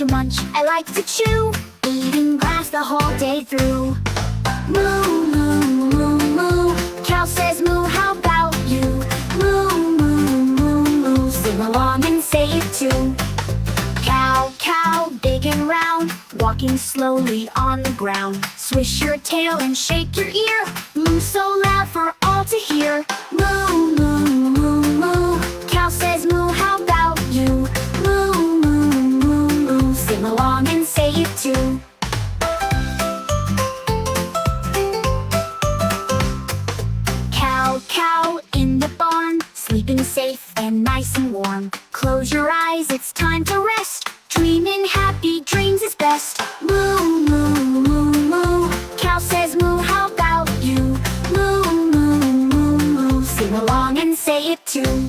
to munch, I like to chew, eating grass the whole day through. Moo, moo, moo, moo, cow says moo, how about you? Moo, moo, moo, moo, sing along and say it too. Cow, cow, big and round, walking slowly on the ground. Swish your tail and shake your ear, moo so loud for all to hear. Moo, moo, moo, moo, cow says moo, how about you? Moo, moo, moo, moo, sing along and say it too. Cow, cow, in the barn, sleeping safe and nice and warm. Close your eyes, it's time to rest, dreaming happy dreams is best. Moo, moo, moo, moo, cow says moo, how about you? Moo, moo, moo, moo, sing along and say it too.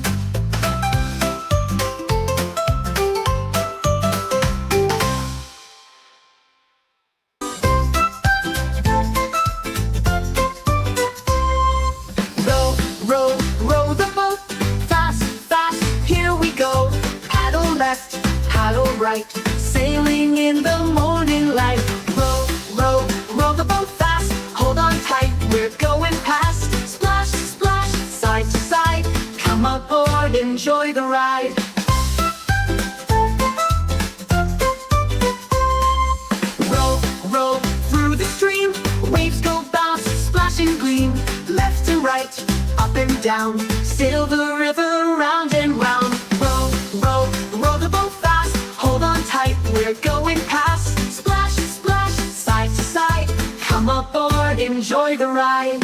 Row, row, row the boat, fast, fast, here we go. Paddle left, paddle right, sailing in the morning light. Row, row, row the boat fast, hold on tight, we're going past. Splash, splash, side to side, come aboard, enjoy the ride. Row, row, through the stream, waves go bounce, splash and gleam. Left and right, up and down, sail the river round and round. Row, row, row the boat fast, hold on tight, we're going past. Splash, splash, side to side, come aboard, enjoy the ride.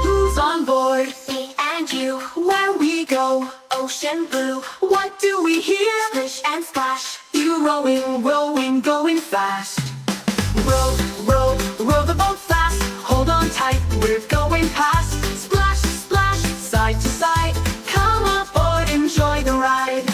Who's on board? Me and you, Where we go? ocean blue, What do we hear? splish and splash. You rowing, rowing, going fast. Row, row, row the boat fast, hold on tight, we're going past. Splash, splash, side to side, come aboard, enjoy the ride.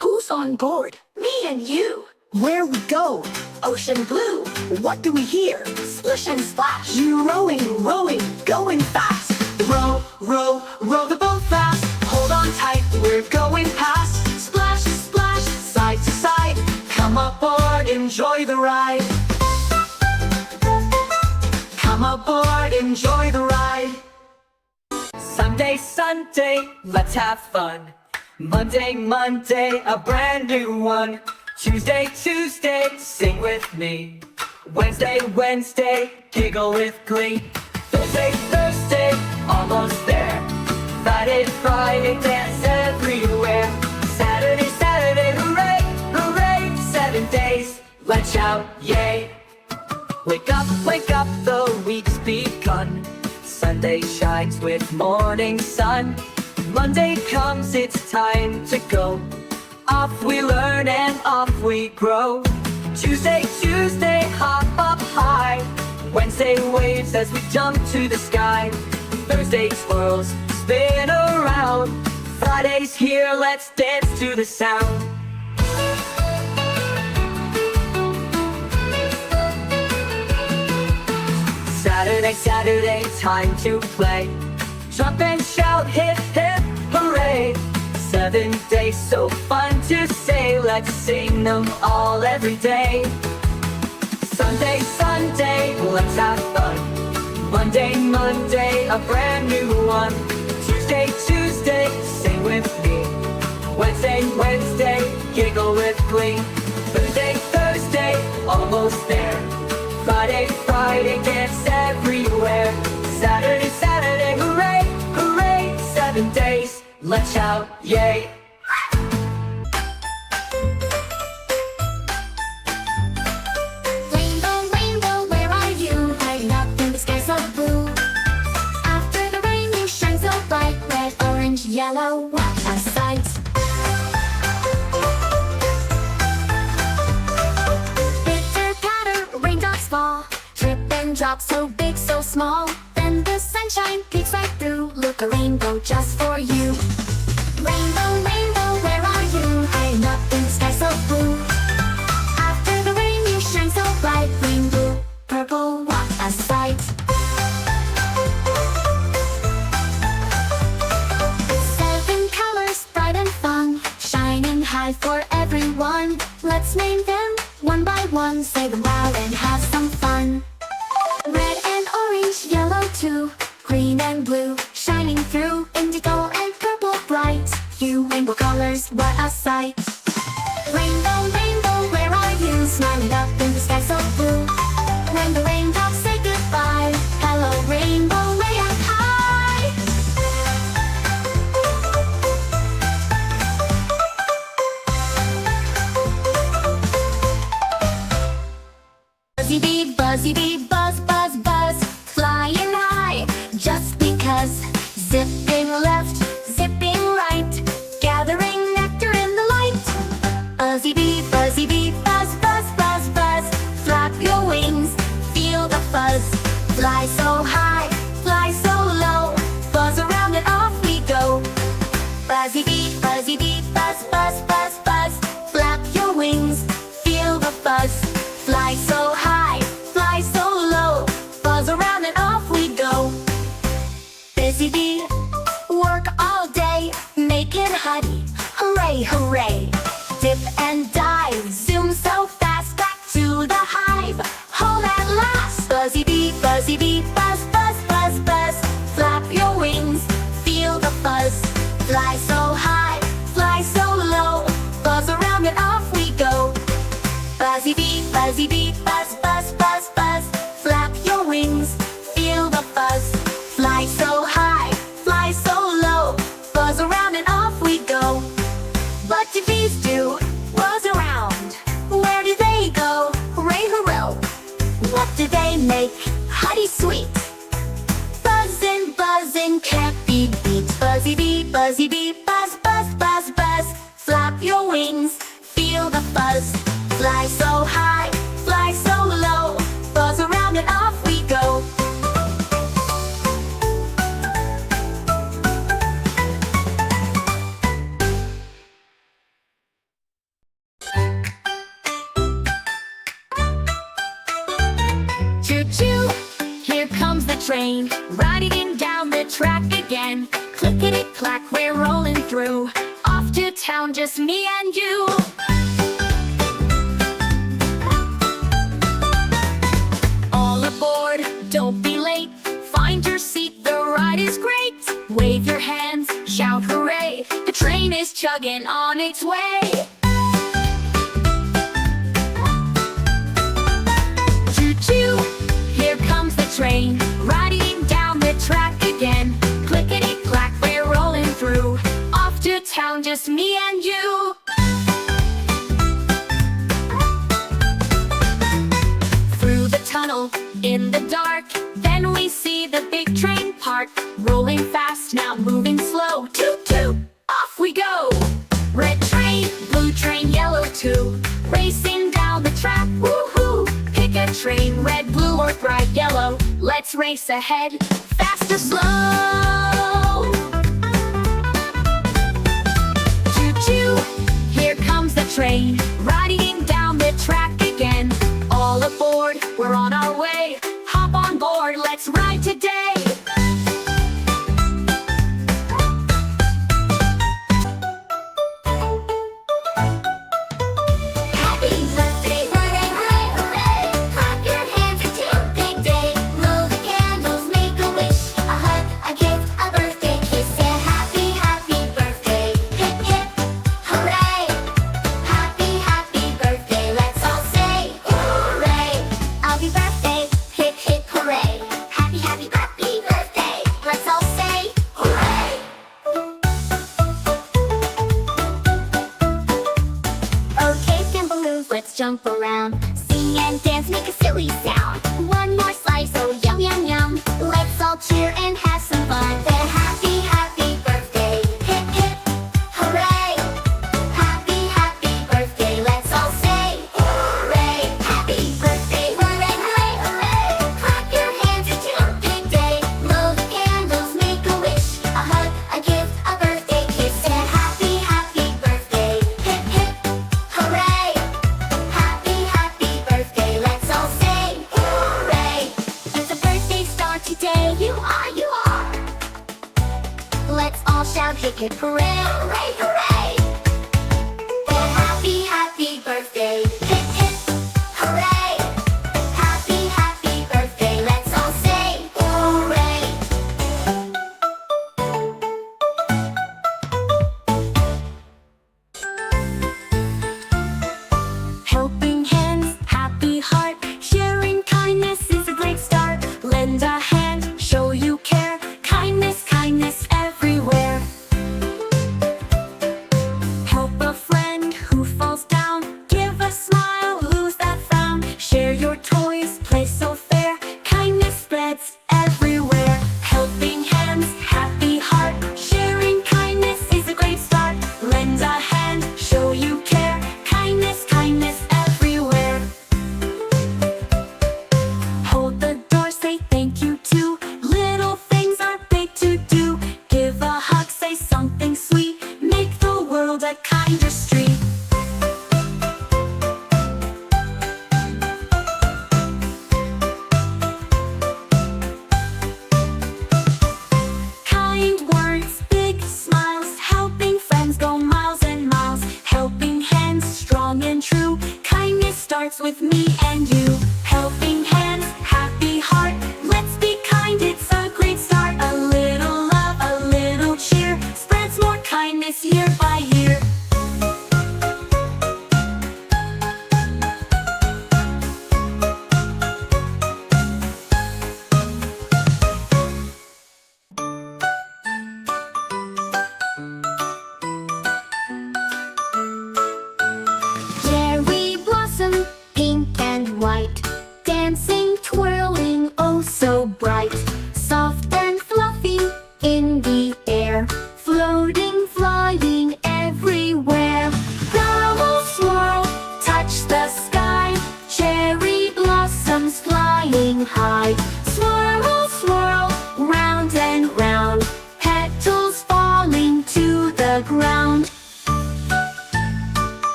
Who's on board? Me and you, Where we go? ocean blue, What do we hear? splish and splash. You rowing, rowing, going fast. Row, row, row the boat fast, hold on tight, we're going past. Splash, splash, side to side, come aboard, enjoy the ride. Come aboard, enjoy the ride. Sunday, Sunday, let's have fun. Monday, Monday, a brand new one. Tuesday, Tuesday, sing with me. Wednesday, Wednesday, giggle with glee. Thursday, Thursday, almost there. Friday, Friday, dance everywhere. Saturday, Saturday, hooray, hooray, 7 days, let's shout, yay. Wake up, the week's begun. Sunday shines with morning sun. Monday comes, it's time to go. Off we learn and off we grow. Tuesday, Tuesday, hop up high. Wednesday waves as we jump to the sky. Thursday swirls, spin around. Friday's here, let's dance to the sound. Saturday, Saturday, time to play. Jump and shout, hip, hip, hooray. 7 days, so fun to say. Let's sing them all every day. Sunday, Sunday, let's have fun. Monday, Monday, a brand new one. Tuesday, Tuesday, sing with me. Wednesday, Wednesday, giggle with glee. Thursday, Thursday, almost there. Friday, Friday, dance everywhere. Saturday, Saturday, hooray, hooray, 7 days, let's shout, yay. Rainbow, rainbow, where are you? Hiding up in the sky so blue. After the rain you shine so bright. Red, orange, yellow, what a sight. Pitter patter, raindrops fall. Drip and drop, so big, so small. Then the sunshine peeks right through. Look, a rainbow just for you. Rainbow, rainbow, where are you? Hiding up in the sky so blue. After the rain you shine so bright. Green, blue, purple, what a sight. Let's name them one by one, say them loud and have some fun. Red and orange, yellow too, green and blue, shining through, indigo and purple bright. You rainbow colors, what a sight. Rainbow, rainbow, where are you? Smiling up in the sky so blue. When the raindrops say goodbye, hello rainbow, way up high. Buzzy bee, buzz, buzz, buzz, flying high, just because. Zipping left, zipping right, gathering nectar in the light. Buzzy bee, buzz, buzz, buzz, buzz, flap your wings, feel the fuzz. Fly so high, fly so low, buzz around and off we go. Buzzy bee, buzz, buzz, buzz, buzz, flap your wings, feel the fuzz. Fly so high, fly so low, buzz around and off we go. Busy bee, work all day, making honey, hooray, hooray. Dip and dive, zoom so fast, back to the hive, home at last. Buzzy bee, buzz, buzz, buzz, buzz, flap your wings, feel the fuzz. Fly so high, fly so low, buzz around and off we go. Buzzy bee, buzz, buzz, buzz, buzz, flap your wings, feel the fuzz. Fly so high, fly so low, buzz around and off we go. What do bees do? Buzz around. Where do they go? Hooray, hooray. What do they make? Honey sweet. Buzzing, buzzing, can't be beat. Buzzy bee, buzz, buzz, buzz, buzz, flap your wings, feel the fuzz. Fly so high, fly so low, buzz around and off we go. Choo-choo, here comes the train, riding down the track again. Clickety-clack, we're rolling through, off to town, just me and you. All aboard, don't be late, find your seat, the ride is great. Wave your hands, shout hooray, the train is chugging on its way. Choo-choo, here comes the train, riding down the track again. Clickety-clack, we're rolling through, off to town, just me and you. Through the tunnel, in the dark, then we see the big train park. Rolling fast, now moving slow, toot toot, off we go. Red train, blue train, yellow too, racing down the track, woohoo. Pick a train, red, blue or bright yellow, let's race ahead, fast or slow. Choo-choo, here comes the train, riding down the track again. All aboard, we're on our way, hop on board, let's ride today. Happy birthday, hooray, hooray, hooray, clap your hands, it's your big day. Blow the candles, make a wish, a hug, a gift, a birthday kiss. Say happy, happy birthday, hip hip, hooray. Happy, happy birthday, let's all say hooray. Happy birthday, hip hip, hooray. Happy, happy, happy birthday, let's all say hooray. Okay, Timbaloo, let's jump around, sing and dance, make a silly sound. One more slice, oh yum yum yum. Let's all cheer and have some fun. Then happy, happy birthday, hip hip, hooray. Happy, happy birthday, let's all say hooray. Happy birthday, hooray, hooray, hooray. Clap your hands, it's your big day. Blow the candles, make a wish, a hug, a gift, a birthday kiss. Say happy, happy birthday, hip hip, hooray. Happy, happy birthday, let's all say hooray. It's a birthday star today, you are, you are. Let's all shout hip hip hooray, hooray, hooray. Then happy, happy birthday,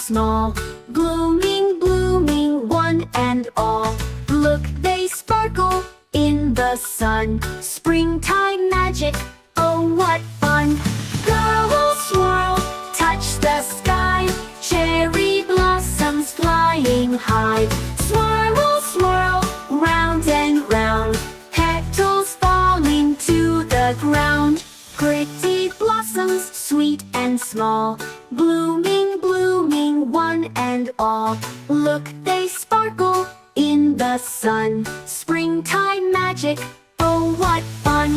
small, blooming, blooming, one and all. Look, they sparkle in the sun. Springtime magic, oh what fun! Girls swirl, touch the sky. Cherry blossoms flying high. Swirl, swirl, round and round. Petals falling to the ground. Pretty blossoms, sweet and small. Blooming, blooming, one and all. Look, they sparkle in the sun. Springtime magic, oh what fun!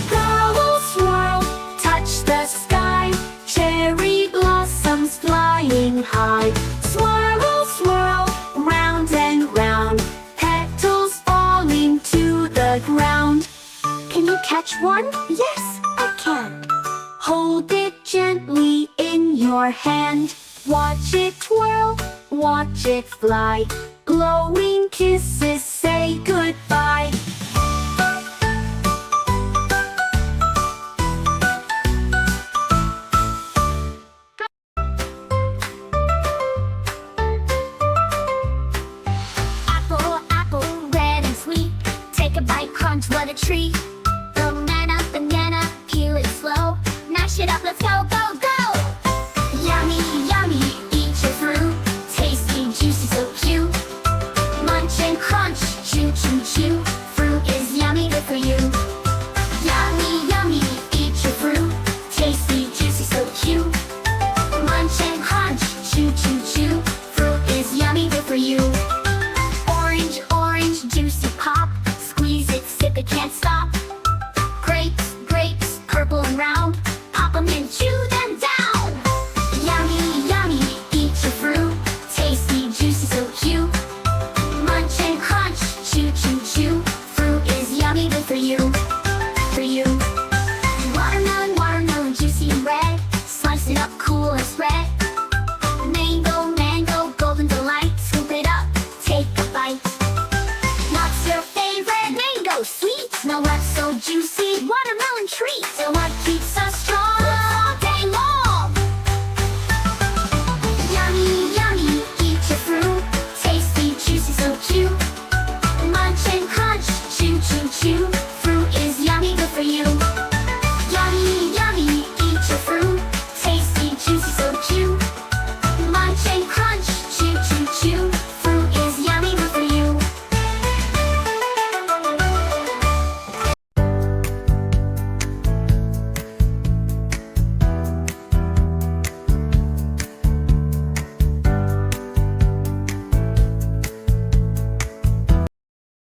Girls swirl, touch the sky. Cherry blossoms flying high. Swirl, swirl, round and round. Petals falling to the ground. Can you catch one? Yes, I can. Hold it gently in your hand. Watch it twirl, watch it fly. Glowing kisses say goodbye. Apple, apple, red and sweet. Take a bite, crunch, what a treat. Banana, banana, peel it slow. Mash it up, let's go, go, go. Yummy, yummy, eat your fruit. Tasty, juicy, so cute. Munch and crunch, chew, chew, chew. Fruit is yummy, good for you. Yummy, yummy, eat your fruit. Tasty, juicy, so cute. Munch and crunch, chew, chew, chew. Fruit is yummy, good for you. Orange,